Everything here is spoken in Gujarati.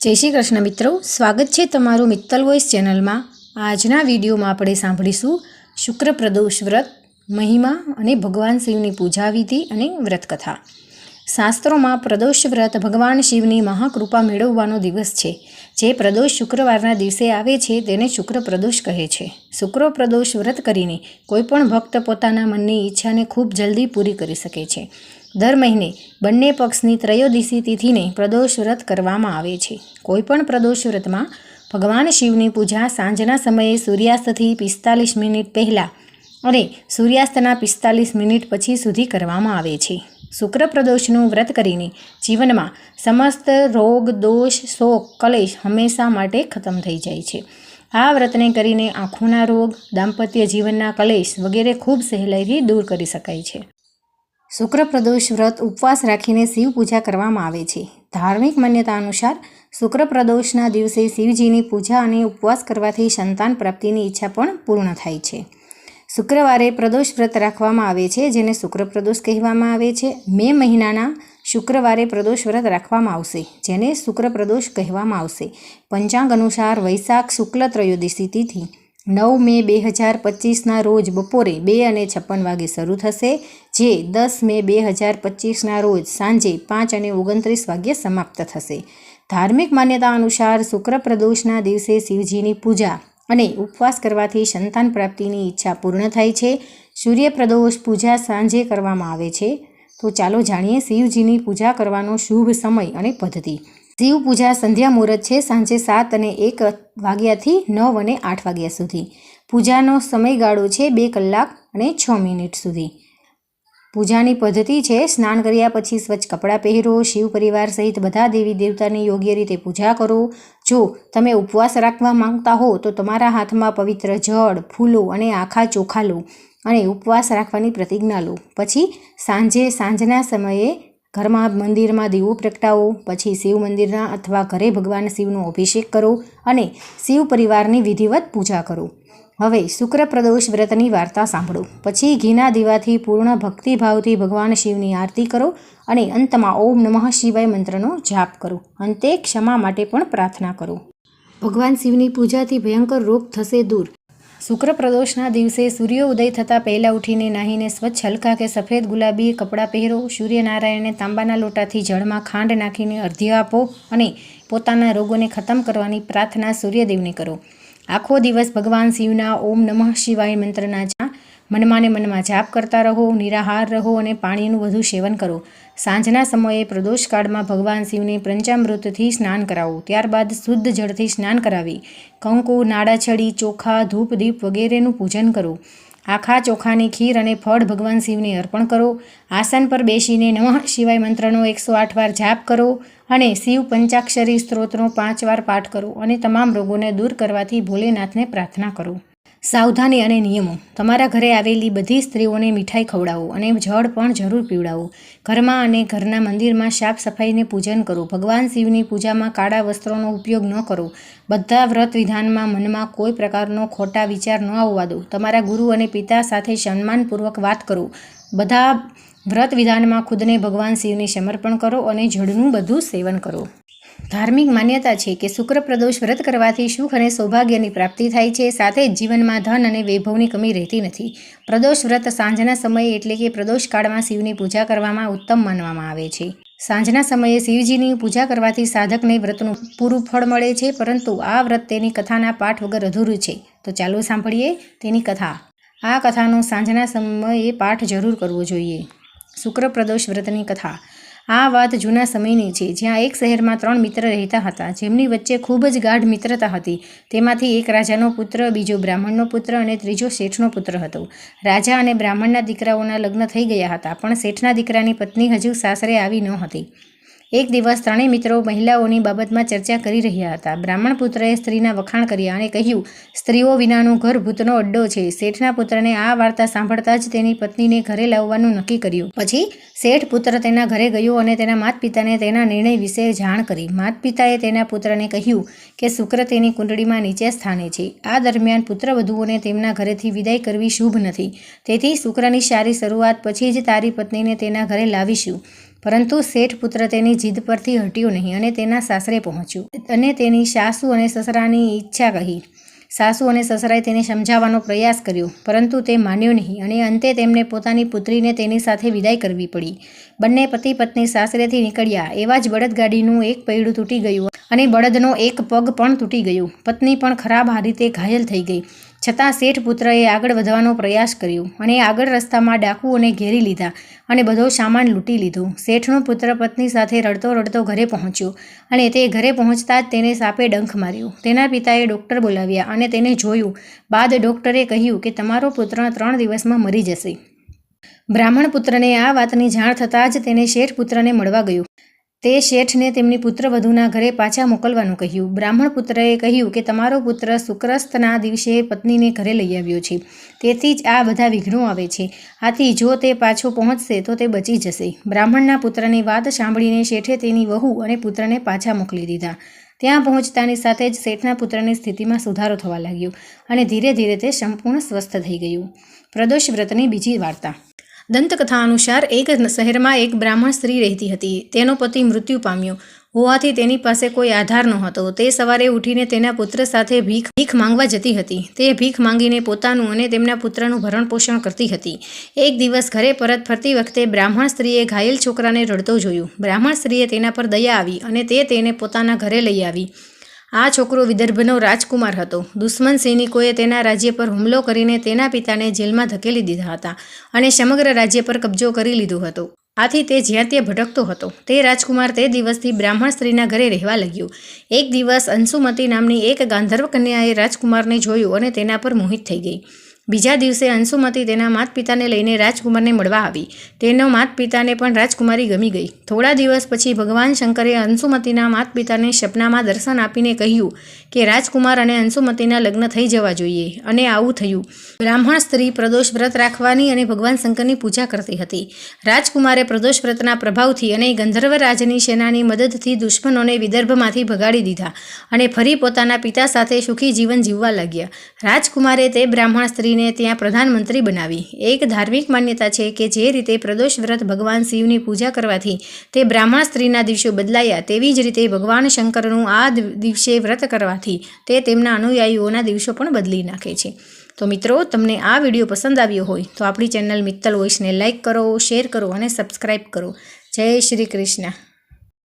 જય શ્રી કૃષ્ણ મિત્રો, સ્વાગત છે તમારું મિત્તલ વોઇસ ચેનલમાં। આજના વિડીયોમાં આપણે સાંભળીશું શુક્ર પ્રદોષ વ્રત મહિમા અને ભગવાન શિવની પૂજા વિધિ અને વ્રત કથા। શાસ્ત્રોમાં પ્રદોષ વ્રત ભગવાન શિવની મહાકૃપા મેળવવાનો દિવસ છે। જે પ્રદોષ શુક્રવારના દિવસે આવે છે તેને શુક્ર પ્રદોષ કહે છે। શુક્ર પ્રદોષ વ્રત કરીને કોઈપણ ભક્ત પોતાના મનની ઈચ્છાને ખૂબ જલ્દી પૂરી કરી શકે છે। દર મહિને બંને પક્ષની ત્રયોદશી તિથિને પ્રદોષ વ્રત કરવામાં આવે છે। કોઈપણ પ્રદોષ વ્રતમાં ભગવાન શિવની પૂજા સાંજના સમયે સૂર્યાસ્તથી 45 મિનિટ પહેલાં અને સૂર્યાસ્તના 45 મિનિટ પછી સુધી કરવામાં આવે છે। શુક્ર પ્રદોષનું વ્રત કરીને જીવનમાં સમસ્ત રોગ દોષ શોક કલેશ હંમેશા માટે ખતમ થઈ જાય છે। આ વ્રતને કરીને આંખોના રોગ દાંપત્ય જીવનના કલેશ વગેરે ખૂબ સહેલાઈથી દૂર કરી શકાય છે। શુક્ર પ્રદોષ વ્રત ઉપવાસ રાખીને શિવ પૂજા કરવામાં આવે છે। ધાર્મિક માન્યતા અનુસાર શુક્ર પ્રદોષના દિવસે શિવજીની પૂજા અને ઉપવાસ કરવાથી સંતાન પ્રાપ્તિની ઈચ્છા પણ પૂર્ણ થાય છે। શુક્રવારે પ્રદોષ વ્રત રાખવામાં આવે છે, જેને શુક્ર પ્રદોષ કહેવામાં આવે છે। મે મહિનાના શુક્રવારે પ્રદોષ વ્રત રાખવામાં આવશે, જેને શુક્ર પ્રદોષ કહેવામાં આવશે। પંચાંગ અનુસાર વૈશાખ શુક્લ ત્રયોદશી તિથિ 9 મે 2025ના રોજ બપોરે 2:56 શરૂ થશે, જે 10 મે 2025ના રોજ સાંજે 5:29 સમાપ્ત થશે। ધાર્મિક માન્યતા અનુસાર શુક્ર પ્રદોષના દિવસે શિવજીની પૂજા અને ઉપવાસ કરવાથી સંતાન પ્રાપ્તિની ઈચ્છા પૂર્ણ થાય છે। સૂર્ય પ્રદોષ પૂજા સાંજે કરવામાં આવે છે। તો ચાલો જાણીએ શિવજીની પૂજા કરવાનો શુભ સમય અને પદ્ધતિ। શિવ પૂજા સંધ્યા મુહૂર્ત છે, સાંજે 7:01 થી 9:08 સુધી। પૂજાનો સમયગાળો છે 2 કલાક અને 6 મિનિટ સુધી। પૂજાની પદ્ધતિ છે: સ્નાન કર્યા પછી સ્વચ્છ કપડાં પહેરો, શિવ પરિવાર સહિત બધા દેવી દેવતાની યોગ્ય રીતે પૂજા કરો। જો તમે ઉપવાસ રાખવા માંગતા હો તો તમારા હાથમાં પવિત્ર જળ, ફૂલો અને આખા ચોખા લો અને ઉપવાસ રાખવાની પ્રતિજ્ઞા લો। પછી સાંજના સમયે ઘરમાં મંદિરમાં દીવો પ્રગટાવો, પછી શિવ મંદિરના અથવા ઘરે ભગવાન શિવનો અભિષેક કરો અને શિવ પરિવારની વિધિવત પૂજા કરો। હવે શુક્ર પ્રદોષ વ્રતની વાર્તા સાંભળો, પછી ઘીના દીવાથી પૂર્ણ ભક્તિભાવથી ભગવાન શિવની આરતી કરો અને અંતમાં ઓમ નમઃ શિવાય મંત્રનો જાપ કરો। અંતે ક્ષમા માટે પણ પ્રાર્થના કરો। ભગવાન શિવની પૂજાથી ભયંકર રોગ થશે દૂર। શુક્ર પ્રદોષના દિવસે સૂર્યોદય થતાં પહેલાં ઉઠીને નાહીને સ્વચ્છ હલકા કે સફેદ ગુલાબી કપડાં પહેરો। સૂર્યનારાયણને તાંબાના લોટાથી જળમાં ખાંડ નાખીને અર્ધ્ય આપો અને પોતાના રોગોને ખતમ કરવાની પ્રાર્થના સૂર્યદેવને કરો। આખો દિવસ ભગવાન શિવના ઓમ નમઃ શિવાય મંત્રના મનમાં ને મનમાં જાપ કરતા રહો, નિરાહાર રહો અને પાણીનું વધુ સેવન કરો। સાંજના સમયે પ્રદોષકાળમાં ભગવાન શિવને પંચામૃતથી સ્નાન કરાવો, ત્યારબાદ શુદ્ધ જળથી સ્નાન કરાવી કંકુ, નાળાછડી, ચોખા, ધૂપ, દીપ વગેરેનું પૂજન કરો। આખા ચોખાની ખીર અને ફળ ભગવાન શિવને અર્પણ કરો। આસન પર બેસીને નમઃ શિવાય મંત્રનો 108 વાર જાપ કરો અને શિવ પંચાક્ષરી સ્ત્રોતનો 5 વાર પાઠ કરો અને તમામ રોગોને દૂર કરવાથી ભોલેનાથને પ્રાર્થના કરો। સાવધાની અને નિયમો: તમારા ઘરે આવેલી બધી સ્ત્રીઓને મીઠાઈ ખવડાવો અને જળ પણ જરૂર પીવડાવો। ઘરમાં અને ઘરના મંદિરમાં સાફ સફાઈને પૂજન કરો। ભગવાન શિવની પૂજામાં કાળા વસ્ત્રોનો ઉપયોગ ન કરો। બધા વ્રત વિધાનમાં મનમાં કોઈ પ્રકારનો ખોટા વિચાર ન આવવા દો। તમારા ગુરુ અને પિતા સાથે સન્માનપૂર્વક વાત કરો। બધા વ્રત વિધાનમાં ખુદને ભગવાન શિવને સમર્પણ કરો અને જળનું બધું સેવન કરો। ધાર્મિક માન્યતા છે કે શુક્ર પ્રદોષ વ્રત કરવાથી સુખ અને સૌભાગ્યની પ્રાપ્તિ થાય છે, સાથે જ જીવનમાં ધન અને વૈભવની કમી રહેતી નથી। પ્રદોષ વ્રત સાંજના સમયે એટલે કે પ્રદોષકાળમાં શિવની પૂજા કરવામાં ઉત્તમ માનવામાં આવે છે। સાંજના સમયે શિવજીની પૂજા કરવાથી સાધકને વ્રતનું પૂરું ફળ મળે છે, પરંતુ આ વ્રત તેની કથાના પાઠ વગર અધૂરું છે। તો ચાલો સાંભળીએ તેની કથા। આ કથાનો સાંજના સમયે પાઠ જરૂર કરવો જોઈએ। શુક્ર પ્રદોષ વ્રતની કથા। આ વાત જૂના સમયની છે, જ્યાં એક શહેરમાં 3 મિત્ર રહેતા હતા, જેમની વચ્ચે ખૂબ જ ગાઢ મિત્રતા હતી। તેમાંથી એક રાજાનો પુત્ર, બીજો બ્રાહ્મણનો પુત્ર અને ત્રીજો શેઠનો પુત્ર હતો। રાજા અને બ્રાહ્મણના દીકરાઓના લગ્ન થઈ ગયા હતા, પણ શેઠના દીકરાની પત્ની હજુ સાસરે આવી ન હતી। એક દિવસ ત્રણેય મિત્રો મહિલાઓની બાબતમાં ચર્ચા કરી રહ્યા હતા। બ્રાહ્મણ પુત્રએ સ્ત્રીના વખાણ કર્યા અને કહ્યું, સ્ત્રીઓ વિનાનું ઘર ભૂતનો અડ્ડો છે। શેઠના પુત્રને આ વાર્તા સાંભળતા જ તેની પત્નીને ઘરે લાવવાનું નક્કી કર્યું। પછી શેઠ પુત્ર તેના ઘરે ગયો અને તેના માતપિતાને તેના નિર્ણય વિશે જાણ કરી। માતપિતાએ તેના પુત્રને કહ્યું કે શુક્ર તેની કુંડળીમાં નીચે સ્થાને છે। આ દરમિયાન પુત્રવધુઓને તેમના ઘરેથી વિદાય કરવી શુભ નથી, તેથી શુક્રની સારી શરૂઆત પછી જ તારી પત્નીને તેના ઘરે લાવીશું। પરંતુ શેઠ પુત્ર તેની જીદ પરથી હટ્યો નહીં અને તેના સાસરે પહોંચ્યો અને તેની સાસુ અને સસરાની ઈચ્છા કહી. સાસુ અને સસરાએ તેને સમજાવવાનો પ્રયાસ કર્યો, પરંતુ તે માન્યો નહીં અને અંતે તેમને પોતાની પુત્રીને તેની સાથે વિદાય કરવી પડી. બંને પતિ પત્ની સાસરેથી નીકળ્યા એવા જ બળદગાડીનું એક પૈડું તૂટી ગયું અને બળદનો એક પગ પણ તૂટી ગયો. પત્ની પણ ખરાબ રીતે ઘાયલ થઈ ગઈ. છતાં શેઠ પુત્રએ આગળ વધવાનો પ્રયાસ કર્યો અને આગળ રસ્તામાં ડાકુઓને ઘેરી લીધા અને બધો સામાન લૂંટી લીધો. શેઠનો પુત્ર પત્ની સાથે રડતો રડતો ઘરે પહોંચ્યો અને તે ઘરે પહોંચતા જ તેને સાપે ડંખ માર્યો. તેના પિતાએ ડૉક્ટર બોલાવ્યા અને તેને જોયું બાદ ડૉક્ટરે કહ્યું કે તમારો પુત્ર 3 દિવસમાં મરી જશે. બ્રાહ્મણ પુત્રને આ વાતની જાણ થતાં જ તેને શેઠ પુત્રને મળવા ગયો. તે શેઠને તેમની પુત્રવધૂના ઘરે પાછા મોકલવાનું કહ્યું. બ્રાહ્મણ પુત્રએ કહ્યું કે તમારો પુત્ર શુક્રસ્તના દિવસે પત્નીને ઘરે લઈ આવ્યો છે, તેથી જ આ બધા વિઘ્નો આવે છે. આથી જો તે પાછો પહોંચશે તો તે બચી જશે. બ્રાહ્મણના પુત્રની વાત સાંભળીને શેઠે તેની વહુ અને પુત્રને પાછા મોકલી દીધા. ત્યાં પહોંચતાની સાથે જ શેઠના પુત્રની સ્થિતિમાં સુધારો થવા લાગ્યો અને ધીરે ધીરે તે સંપૂર્ણ સ્વસ્થ થઈ ગયું. પ્રદોષ વ્રતની બીજી વાર્તા. દંતકથા અનુસાર એક શહેરમાં એક બ્રાહ્મણ સ્ત્રી રહેતી હતી. તેનો પતિ મૃત્યુ પામ્યો હોવાથી તેની પાસે કોઈ આધાર નહોતો. તે સવારે ઉઠીને તેના પુત્ર સાથે ભીખ માંગવા જતી હતી. તે ભીખ માંગીને પોતાનું અને તેમના પુત્રનું ભરણપોષણ કરતી હતી. એક દિવસ ઘરે પરત ફરતી વખતે બ્રાહ્મણ સ્ત્રીએ ઘાયલ છોકરાને રડતો જોયું. બ્રાહ્મણ સ્ત્રીએ તેના પર દયા આવી અને તે તેને પોતાના ઘરે લઈ આવી. આ છોકરો વિદર્ભનો રાજકુમાર હતો. દુશ્મન સૈનિકોએ તેના રાજ્ય પર હુમલો કરીને તેના પિતાને જેલમાં ધકેલી દીધા હતા અને સમગ્ર રાજ્ય પર કબજો કરી લીધો હતો. આથી તે જ્યાં ત્યાં ભટકતો હતો. તે રાજકુમાર તે દિવસથી બ્રાહ્મણ સ્ત્રીના ઘરે રહેવા લાગ્યો. એક દિવસ અંશુમતી નામની એક ગાંધર્વ કન્યાએ રાજકુમારને જોયું અને તેના પર મોહિત થઈ ગઈ. બીજા દિવસે અંશુમતી તેના માત પિતાને લઈને રાજકુમારને મળવા આવી. તેનો માત પિતાને પણ રાજકુમારી ગમી ગઈ. થોડા દિવસ પછી ભગવાન શંકરે અંશુમતીના માત પિતાને સપનામાં દર્શન આપીને કહ્યું કે રાજકુમાર અને અંશુમતીના લગ્ન થઈ જવા જોઈએ અને આવું થયું. બ્રાહ્મણ સ્ત્રી પ્રદોષ વ્રત રાખવાની અને ભગવાન શંકરની પૂજા કરતી હતી. રાજકુમારે પ્રદોષ વ્રતના પ્રભાવથી અને ગંધર્વરાજની સેનાની મદદથી દુશ્મનોને વિદર્ભમાંથી ભગાડી દીધા અને ફરી પોતાના પિતા સાથે સુખી જીવન જીવવા લાગ્યા. રાજકુમારે તે બ્રાહ્મણ સ્ત્રીને ત્યાં પ્રધાનમંત્રી બનાવી. એક ધાર્મિક માન્યતા છે કે જે રીતે પ્રદોષ વ્રત ભગવાન શિવની પૂજા કરવાથી તે બ્રાહ્મણ સ્ત્રીના દિવસો બદલાયા, તેવી જ રીતે ભગવાન શંકરનું આ દિવસે વ્રત કરવાથી તે તેમના અનુયાયીઓના દિવસો પણ બદલી નાખે છે. તો મિત્રો, તમને આ વિડીયો પસંદ આવ્યો હોય તો આપણી ચેનલ મિત્તલ વોઇસને લાઇક કરો, શેર કરો અને સબસ્ક્રાઈબ કરો. જય શ્રી કૃષ્ણ.